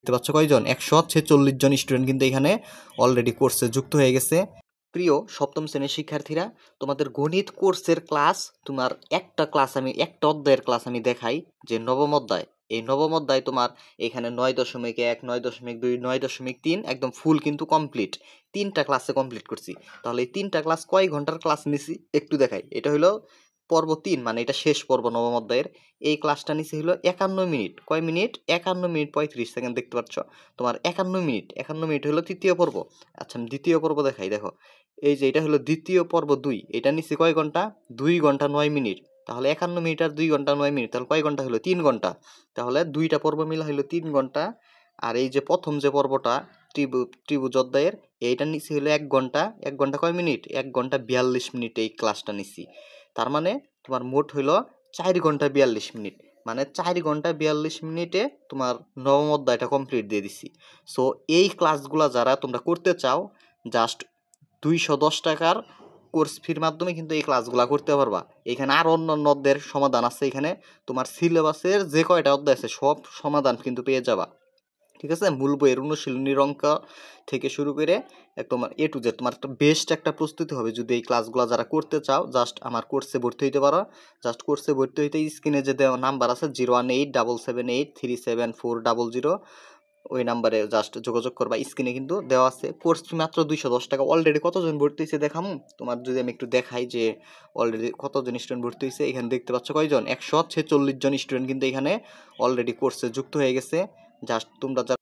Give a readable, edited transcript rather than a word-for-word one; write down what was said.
দেখতে পাচ্ছ কয়জন 146 জন স্টুডেন্ট কিন্তু এখানে অলরেডি কোর্সে যুক্ত হয়ে গেছে। প্রিয় সপ্তম শ্রেণীর শিক্ষার্থীরা, তোমাদের গণিত কোর্সের ক্লাস, তোমার একটা অধ্যায়ের ক্লাস আমি দেখাই, যে নবম অধ্যায়। এই নবম অধ্যায় তোমার এখানে 9.1, 9.2, 9.3 একদম ফুল কিন্তু কমপ্লিট। 3টা ক্লাসে কমপ্লিট করছি। তাহলে এই 3টা ক্লাস কয় ঘন্টার ক্লাস নিছি একটু দেখাই। এটা হলো পর্ব 3, মানে এটা শেষ পর্ব নবম অধ্যায়ের। এই ক্লাসটা নিচে হলো 51 মিনিট। কয় মিনিট? 51 minute 35 second. দেখতে পাচ্ছ তোমার 51 মিনিট হলো তৃতীয় পর্ব। আচ্ছা, আমি দ্বিতীয় পর্ব দেখাই, দেখো। এই যে এটা হলো দ্বিতীয় পর্ব 2, এটা নিচে কয় ঘন্টা? 2 ঘন্টা 9 মিনিট। তাহলে 51 মিনিট আর 2 ঘন্টা 9 মিনিট, তাহলে কয় ঘন্টা হলো? 3 ঘন্টা। তাহলে দুইটা পর্ব মিলা হলো 3 ঘন্টা। আর এই যে প্রথম যে পর্বটা ত্রিভুজ অধ্যায়ের, এইটা নিচে হলো 1 ঘন্টা। 1 ঘন্টা কয় মিনিট? 1 ঘন্টা 42 মিনিট এই ক্লাসটা নিছি। তার মানে তোমার মোট হইলো 4 ঘন্টা 42 মিনিট। মানে 4 ঘন্টা 42 মিনিটে তোমার নবম অধ্যায়টা কমপ্লিট দিয়ে দিছি। সো এই ক্লাসগুলা যারা তোমরা করতে চাও, জাস্ট 210 টাকার কোর্স ফির মাধ্যমে কিন্তু এই ক্লাসগুলা করতে পারবা। এখানে আর অন্যান্য অধ্যায়ের সমাধান আছে। এখানে তোমার সিলেবাসের যে কয়টা অধ্যায় আছে সব সমাধান কিন্তু পেয়ে যাবা। ঠিক আছে, মূল বইয়ের অনুশীলনীর অঙ্ক থেকে শুরু করে তোমার A to Z তোমার একটা বেস্ট একটা প্রস্তুতি হবে যদি এই ক্লাসগুলো যারা করতে চাও। জাস্ট আমার কোর্সে ভর্তি হইতে পারো। জাস্ট কোর্সে ভর্তি হইতে স্ক্রিনে যে দেওয়া নাম্বার আছে 01877837400, ওই নাম্বারে জাস্ট যোগাযোগ করবা। স্ক্রিনে কিন্তু দেওয়া আছে। কোর্স ফি মাত্র 210 টাকা। অলরেডি কতজন ভর্তি হয়েছে দেখামু তোমার, যদি আমি একটু দেখাই যে অলরেডি কতজন স্টুডেন্ট ভর্তি হয়েছে। এখানে দেখতে পাচ্ছ কয়জন? 146 জন স্টুডেন্ট কিন্তু এখানে অলরেডি কোর্সে যুক্ত হয়ে গেছে। জাস্ট তোমরা